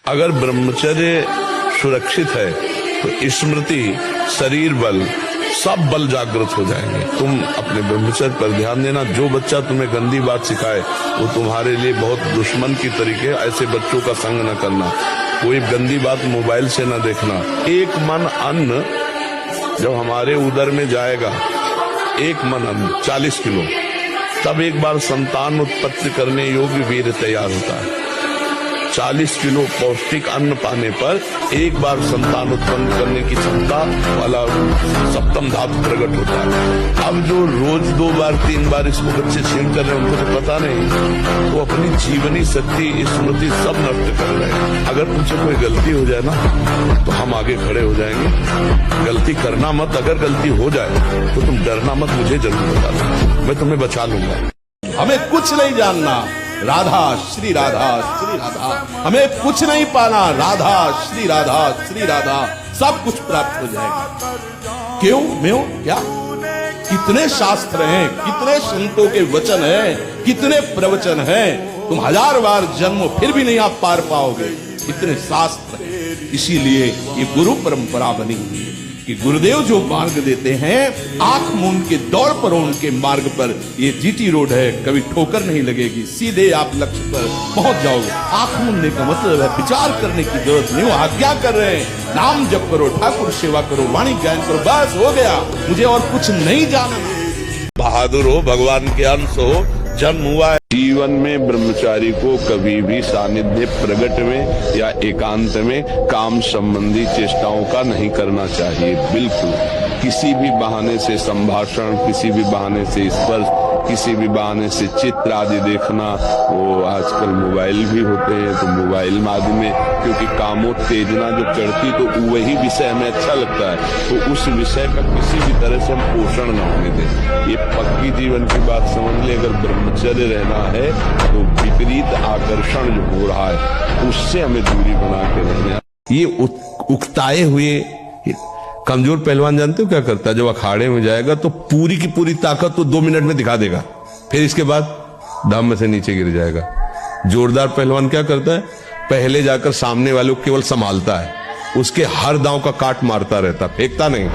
अगर ब्रह्मचर्य सुरक्षित है तो स्मृति, शरीर बल, सब बल जागृत हो जाएंगे। तुम अपने ब्रह्मचर्य पर ध्यान देना। जो बच्चा तुम्हें गंदी बात सिखाए वो तुम्हारे लिए बहुत दुश्मन की तरीके। ऐसे बच्चों का संग न करना। कोई गंदी बात मोबाइल से न देखना। एक मन अन्न जब हमारे उदर में जाएगा, एक मन अन्न 40 किलो, तब एक बार संतान उत्पत्ति करने योग्य वीर्य तैयार होता है। 40 किलो पौष्टिक अन्न पाने पर एक बार संतान उत्पन्न करने की क्षमता वाला सप्तम धातु प्रकट होता है। अब जो रोज 2 बार 3 बार इसको बच्चे छीन कर रहे हैं, उनको तो पता नहीं, वो अपनी जीवनी शक्ति, स्मृति सब नष्ट कर रहे हैं। अगर तुमसे कोई गलती हो जाए ना तो हम आगे खड़े हो जाएंगे। गलती करना मत। अगर गलती हो जाए तो तुम डरना मत, मुझे जरूर बता दो, मैं तुम्हें बचा लूंगा। हमें कुछ नहीं जानना, राधा श्री राधा श्री राधा। हमें कुछ नहीं पाना, राधा श्री राधा श्री राधा। सब कुछ प्राप्त हो जाएगा। क्यों म्यों क्या? कितने शास्त्र हैं, कितने संतों के वचन हैं, कितने प्रवचन हैं। तुम 1000 बार जन्मो फिर भी नहीं आप पार पाओगे। इतने शास्त्र हैं। इसीलिए ये गुरु परंपरा बनी हुई है कि गुरुदेव जो मार्ग देते हैं, आंख मूंद के दौड़ पड़ो उनके मार्ग पर। ये जीटी रोड है, कभी ठोकर नहीं लगेगी, सीधे आप लक्ष्य पर पहुंच जाओगे। आंख मूंदने का मतलब है विचार करने की जरूरत नहीं। वो आज्ञा कर रहे हैं, नाम जप करो, ठाकुर सेवा करो, वाणी गायन करो, बस हो गया, मुझे और कुछ नहीं जानना। बहादुर हो, भगवान के अंश हो, जन्म हुआ है। जीवन में ब्रह्मचारी को कभी भी सानिध्य प्रगट में या एकांत में काम संबंधी चेष्टाओं का नहीं करना चाहिए। बिल्कुल किसी भी बहाने से संभाषण, किसी भी बहाने से स्पर्श, किसी भी बहाने से चित्र आदि देखना। वो आजकल मोबाइल भी होते हैं तो मोबाइल आदि में, क्योंकि कामोत्तेजना जो चढ़ती तो वही विषय हमें अच्छा लगता है, तो उस विषय का किसी भी तरह से हम पोषण न होने दें। ये पक्की जीवन की बात समझ ले। अगर ब्रह्मचर्य रहना है तो विपरीत आकर्षण जो हो रहा है उससे हमें दूरी बना के रहना। ये उकताए हुए कमजोर पहलवान जानते हो क्या करता है? जब अखाड़े में जाएगा तो पूरी की पूरी ताकत तो 2 मिनट में दिखा देगा, फिर इसके बाद दम से नीचे गिर जाएगा। जोरदार पहलवान क्या करता है? पहले जाकर सामने वाले को केवल संभालता है, उसके हर दांव का काट मारता रहता, फेंकता नहीं।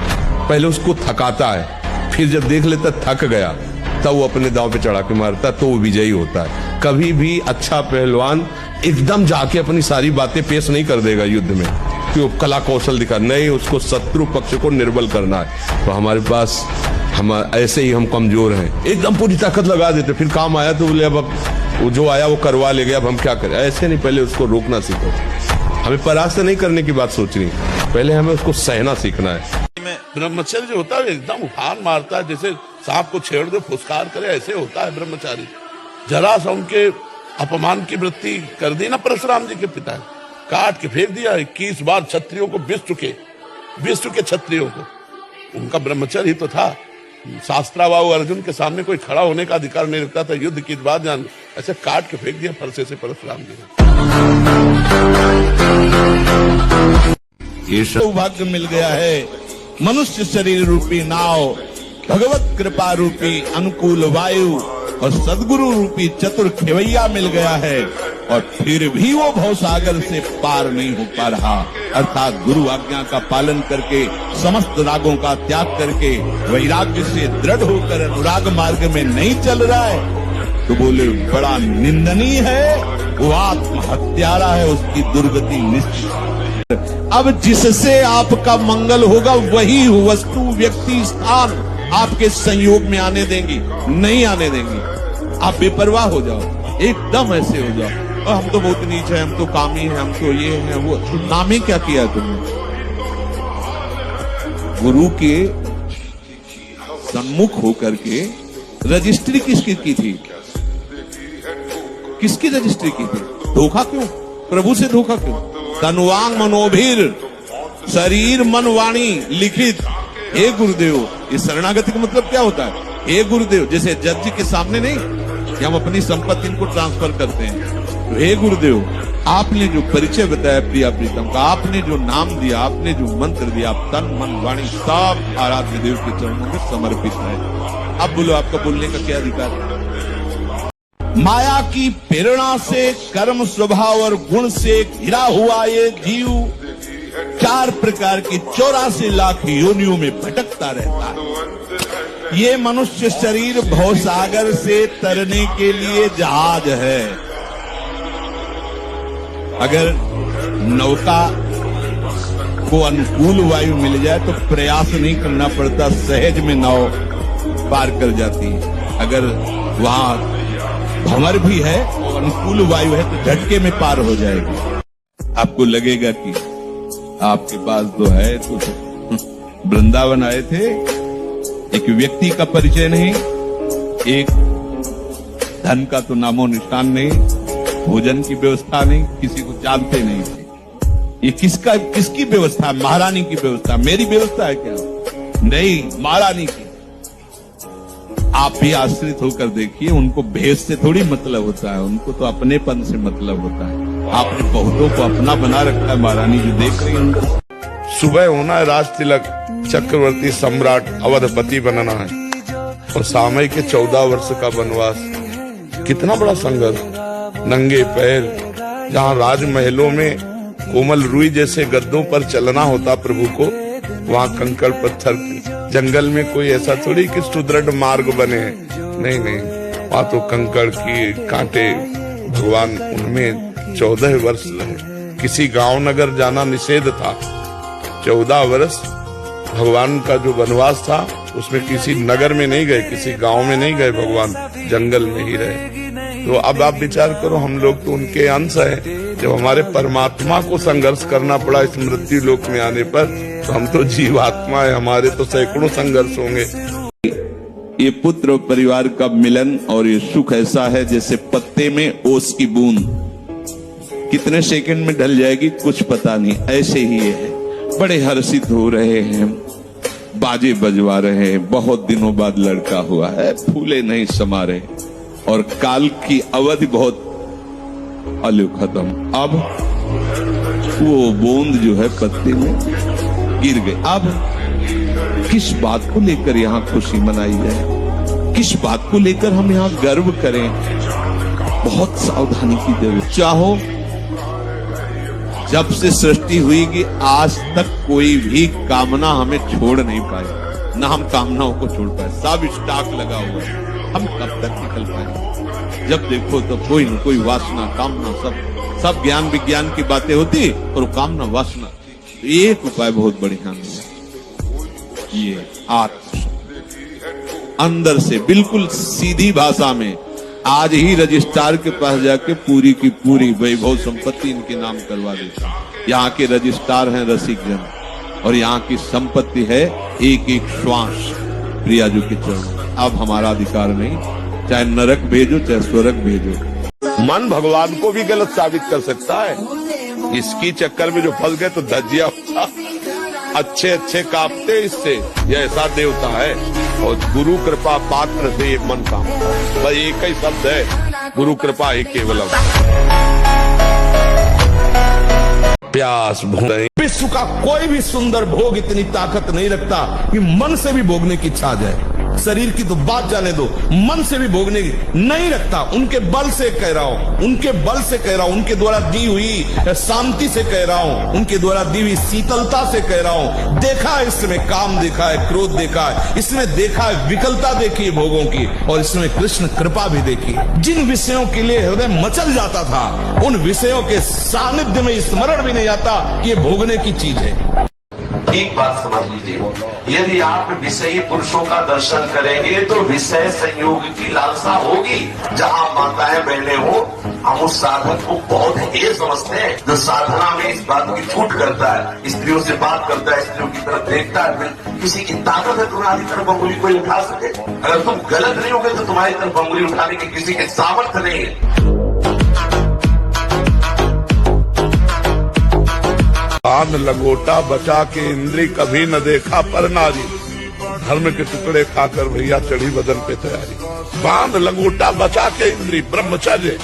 पहले उसको थकाता है, फिर जब देख लेता थक गया तब वो अपने दांव पे चढ़ा के मारता है, तो वो विजयी होता है। कभी भी अच्छा पहलवान एकदम जाके अपनी सारी बातें पेश नहीं कर देगा युद्ध में कि वो कला कौशल दिखा, नहीं, उसको शत्रु पक्ष को निर्बल करना है। तो हमारे पास हम ऐसे ही हम कमजोर हैं, एकदम पूरी ताकत लगा देते, फिर काम आया तो बोले अब वो जो आया वो करवा ले गया, अब हम क्या करें। ऐसे नहीं, पहले उसको रोकना सीखो। हमें परास्त नहीं करने की बात सोचनी, पहले हमें उसको सहना सीखना है। ब्रह्मचर्य जो होता है एकदम उफान मारता है, जैसे सांप को छेड़ दो फुसकार करे, ऐसे होता है ब्रह्मचारी। जरा सा उनके अपमान की वृत्ति कर दी ना परशुराम जी के पिता, काट के फेंक दिया। 21 बार क्षत्रियों को विश्व के क्षत्रियों को, उनका ब्रह्मचर्य ही तो था। शास्त्राबाहु अर्जुन के सामने कोई खड़ा होने का अधिकार नहीं रखता था। युद्ध की बात जान, ऐसे काट के फेंक दिया फरसे से परशुराम जी ने। ये सौभाग्य मिल गया है, मनुष्य शरीर रूपी नाव, भगवत कृपा रूपी अनुकूल वायु और सदगुरु रूपी चतुर खेवैया मिल गया है, और फिर भी वो भवसागर से पार नहीं हो पा रहा। अर्थात गुरु आज्ञा का पालन करके, समस्त रागों का त्याग करके, वैराग्य से दृढ़ होकर अनुराग मार्ग में नहीं चल रहा है, तो बोले बड़ा निंदनीय है, वो आत्महत्यारा है, उसकी दुर्गति निश्चित। अब जिससे आपका मंगल होगा वही वस्तु, व्यक्ति, स्थान आपके संयोग में आने देंगी, नहीं आने देंगी। आप बेपरवाह हो जाओ, एकदम ऐसे हो जाओ, और हम तो बहुत नीच है, हम तो कामी है, हम तो ये है वो। तो नाम ही क्या किया तुमने? गुरु के सम्मुख होकर के रजिस्ट्री किसकी की थी? किसकी रजिस्ट्री की थी? धोखा क्यों? प्रभु से धोखा क्यों? तनुवांग मनोभीर, शरीर मन वाणी लिखित। हे गुरुदेव, ये शरणागति का मतलब क्या होता है? हे गुरुदेव, जैसे जज जी के सामने नहीं कि हम अपनी संपत्ति इनको ट्रांसफर करते हैं, तो हे गुरुदेव, आपने जो परिचय बताया प्रिया प्रीतम का, आपने जो नाम दिया, आपने जो मंत्र दिया, तन मन वाणी सब आराध्य देव के चरणों में समर्पित है। अब बोलो, आपका बोलने का क्या अधिकार है? माया की प्रेरणा से, कर्म स्वभाव और गुण से घिरा हुआ ये जीव 4 प्रकार की 84 लाख योनियों में भटकता रहता है। ये मनुष्य शरीर भवसागर से तरने के लिए जहाज है। अगर नौका को अनुकूल वायु मिल जाए तो प्रयास नहीं करना पड़ता, सहज में नाव पार कर जाती है। अगर वहां भंवर भी है और अनुकूल वायु है तो झटके में पार हो जाएगी। आपको लगेगा कि आपके पास तो है, तो वृंदावन आए थे, एक व्यक्ति का परिचय नहीं, एक धन का तो नामो निशान नहीं, भोजन की व्यवस्था नहीं, किसी को जानते नहीं थे। ये किसकी व्यवस्था? महारानी की व्यवस्था। मेरी व्यवस्था है क्या? नहीं, महारानी की। आप भी आश्रित होकर देखिए, उनको भेष से थोड़ी मतलब होता है, उनको तो अपनेपन से मतलब होता है। आपने बहुतों को अपना बना रखा है, महारानी जो देख रही है उनको। सुबह होना है राज तिलक, चक्रवर्ती सम्राट अवधपति बनना है, और सामय के 14 वर्ष का वनवास। कितना बड़ा संघर्ष। नंगे पैर, जहाँ राजमहलों में कोमल रुई जैसे गद्दों पर चलना होता प्रभु को, वहाँ कंकड़ पत्थर, जंगल में कोई ऐसा थोड़ी कि सुदृढ़ मार्ग बने। नहीं नहीं, वहाँ तो कंकड़ की कांटे। भगवान उनमें 14 वर्ष रहे। किसी गांव नगर जाना निषेध था। 14 वर्ष भगवान का जो वनवास था, उसमें किसी नगर में नहीं गए, किसी गांव में नहीं गए, भगवान जंगल में ही रहे। तो अब आप विचार करो, हम लोग तो उनके अंश हैं। जब हमारे परमात्मा को संघर्ष करना पड़ा इस मृत्यु लोक में आने पर, तो हम तो जीवात्मा है, हमारे तो सैकड़ों संघर्ष होंगे। ये पुत्र परिवार का मिलन और ये सुख ऐसा है जैसे पत्ते में ओस की बूंद, कितने सेकंड में ढल जाएगी कुछ पता नहीं, ऐसे ही है। बड़े हर्षित हो रहे हैं, बाजे बजवा रहे हैं, बहुत दिनों बाद लड़का हुआ है, फूले नहीं समा रहे, और काल की अवधि बहुत अलू खत्म। अब वो बूंद जो है पत्ते में गिर गई। अब किस बात को लेकर यहाँ खुशी मनाई जाए, किस बात को लेकर हम यहाँ गर्व करें? बहुत सावधानी की जरूरत। चाहो जब से सृष्टि हुई कि आज तक कोई भी कामना हमें छोड़ नहीं पाई, ना हम कामनाओं को छोड़ पाए। सब स्टॉक लगा हुआ है, हम कब तक निकल पाएंगे? जब देखो तो कोई न कोई वासना, कामना, सब ज्ञान विज्ञान की बातें होती और कामना वासना। एक उपाय बहुत बढ़िया है, ये आत्म अंदर से बिल्कुल सीधी भाषा में आज ही रजिस्ट्रार के पास जाके पूरी की पूरी वैभव संपत्ति इनके नाम करवा देता। यहाँ के रजिस्ट्रार हैं रसिक जन, और यहाँ की संपत्ति है एक एक श्वास प्रियाजू के चरणों। अब हमारा अधिकार नहीं, चाहे नरक भेजो चाहे स्वर्ग भेजो। मन भगवान को भी गलत साबित कर सकता है। इसकी चक्कर में जो फंस गए तो धज्जिया अच्छे अच्छे कांपते इससे, ये ऐसा देवता है। और गुरु कृपा पात्र से मन कांपता है। बस एक ही शब्द है, गुरु कृपा ही केवलम। प्यास भूख। विश्व का कोई भी सुंदर भोग इतनी ताकत नहीं रखता कि मन से भी भोगने की इच्छा आ जाए। शरीर की तो बात जाने दो, मन से भी भोगने की नहीं रखता। उनके बल से कह रहा हूं, उनके बल से कह रहा हूं, उनके द्वारा दी हुई शांति से कह रहा हूं, उनके द्वारा दी हुई शीतलता से कह रहा हूं। देखा है इसमें काम, देखा है क्रोध, देखा है इसमें, देखा है विकलता देखी है भोगों की, और इसमें कृष्ण कृपा भी देखी। जिन विषयों के लिए हृदय मचल जाता था, उन विषयों के सानिध्य में स्मरण भी नहीं आता कि ये भोगने की चीज है। एक बात समझ लीजिए, यदि आप विषयी पुरुषों का दर्शन करेंगे तो विषय संयोग की लालसा होगी। जहाँ माताएं बहनें हो, हम उस साधक को बहुत हेय समझते हैं जो साधना में इस बात की छूट करता है, स्त्रियों से बात करता है, स्त्रियों की तरफ देखता है। किसी की ताकत है तुम्हारी तरफ अंगुली कोई उठा सके? अगर तुम गलत नहीं होगे तो तुम्हारी तरफ अंगुली उठाने की किसी के सामर्थ्य नहीं है। कान लंगोटा बचा के इंद्री कभी न देखा पर नारी, धर्म के टुकड़े खाकर भैया चढ़ी बदन पे तैयारी। बांध लंगोटा बचा के इंद्री, ब्रह्मचर्य।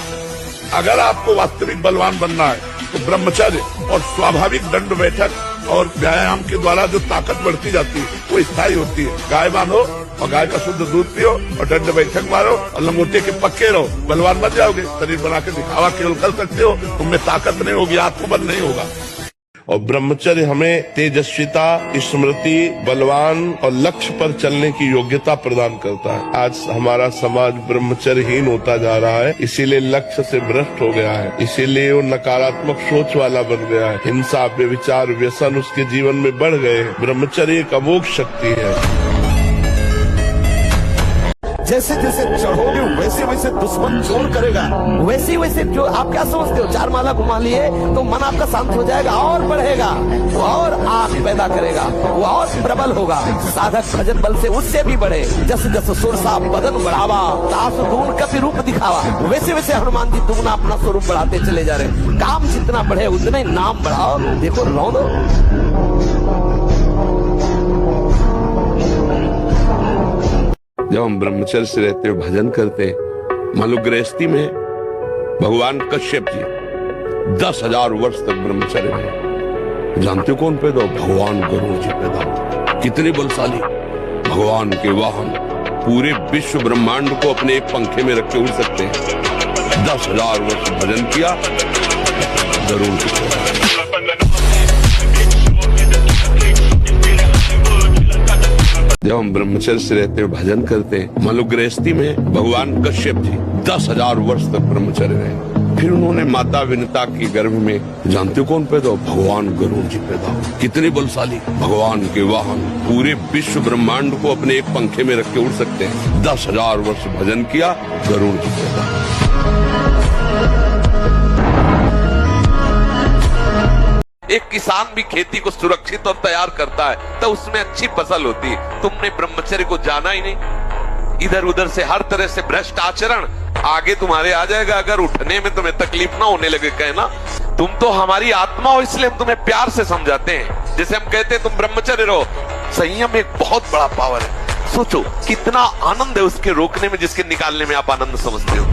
अगर आपको वास्तविक बलवान बनना है तो ब्रह्मचर्य और स्वाभाविक दंड बैठक और व्यायाम के द्वारा जो ताकत बढ़ती जाती है वो स्थायी होती है। गाय बांधो और गाय का शुद्ध दूध पियो और दंड बैठक मारो और लंगोटे के पक्के रहो, बलवान बन जाओगे। शरीर बना के दिखावा केवल कर सकते हो, तुम में ताकत नहीं होगी, आत्मबल नहीं होगा। और ब्रह्मचर्य हमें तेजस्विता, स्मृति, बलवान और लक्ष्य पर चलने की योग्यता प्रदान करता है। आज हमारा समाज ब्रह्मचर्यहीन होता जा रहा है, इसीलिए लक्ष्य से भ्रष्ट हो गया है, इसीलिए वो नकारात्मक सोच वाला बन गया है। हिंसा, व्यभिचार, व्यसन उसके जीवन में बढ़ गए हैं। ब्रह्मचर्य एक अमोघ शक्ति है। जैसे जैसे चढ़ोगे वैसे वैसे दुश्मन जोर करेगा, वैसे वैसे जो आप क्या समझते हो, 4 माला घुमा लिए तो मन आपका शांत हो जाएगा और बढ़ेगा, वो और आग पैदा करेगा, वो और प्रबल होगा। साधक भजन बल से उससे भी बढ़े। जैसे जैसे सुरसा बदन बढ़ावा, तास दून का रूप दिखावा, वैसे वैसे हनुमान जी दुगना अपना स्वरूप बढ़ाते चले जा रहे। काम जितना बढ़े उतना ही नाम बढ़ाओ। देखो रौनो जब हम ब्रह्मचर्य से रहते हुए भजन करते, मान लो गृहस्थी में भगवान कश्यप जी 10,000 वर्ष तक ब्रह्मचर्य रहे। जानते हो कौन पैदा? भगवान गरुड़ जी पैदा हुए। कितने बलशाली, भगवान के वाहन, पूरे विश्व ब्रह्मांड को अपने एक पंखे में रख के उड़ सकते हैं। 10,000 वर्ष भजन किया, गरुड़ जी पैदा। जब हम ब्रह्मचर्य से रहते हुए भजन करते, मान लो गृहस्थी में भगवान कश्यप जी 10,000 वर्ष तक ब्रह्मचर्य रहे। फिर उन्होंने माता विनता के गर्भ में, जानते हो कौन पैदा? भगवान गरुड़ जी पैदा हुए। कितने बलशाली, भगवान के वाहन, पूरे विश्व ब्रह्मांड को अपने एक पंखे में रख के उड़ सकते हैं। 10,000 वर्ष भजन किया, गरुड़ जी पैदा। एक किसान भी खेती को सुरक्षित और तैयार करता है तो उसमें अच्छी फसल होती है। तुमने ब्रह्मचर्य को जाना ही नहीं। इधर उधर से हर तरह से भ्रष्ट आचरण आगे तुम्हारे आ जाएगा अगर उठने में तुम्हें तकलीफ ना होने लगे। कहना तुम तो हमारी आत्मा हो, इसलिए हम तुम्हें प्यार से समझाते हैं। जैसे हम कहते हैं तुम ब्रह्मचर्य रहो। संयम एक बहुत बड़ा पावर है। सोचो कितना आनंद है उसके रोकने में, जिसके निकालने में आप आनंद समझते हो।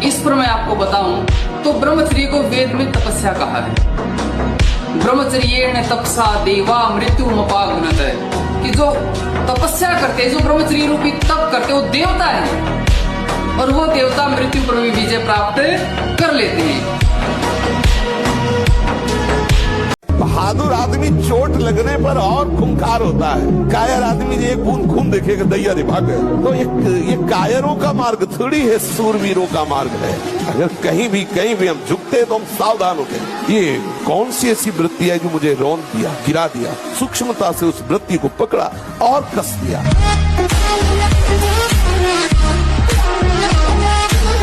इस पर मैं आपको बताऊं तो ब्रह्मचर्य को वेद में तपस्या कहा है। ब्रह्मचर्येण तपसा देवा मृत्युमपागनत है कि जो तपस्या करते हैं, जो ब्रह्मचर्य रूपी तप करते हैं, वो देवता है और वो देवता मृत्यु पर भी विजय प्राप्त कर लेते हैं। बहादुर आदमी चोट लगने पर और खूंखार होता है। कायर आदमी एक बूंद खून देखेगा दैया रे भाग गए। तो ये कायरों का मार्ग थोड़ी है, सूरवीरों का मार्ग है। अगर कहीं भी हम झुकते तो हम सावधान होते। ये कौन सी ऐसी वृत्ति है जो मुझे रौंद दिया, गिरा दिया? सूक्ष्मता से उस वृत्ति को पकड़ा और कस दिया।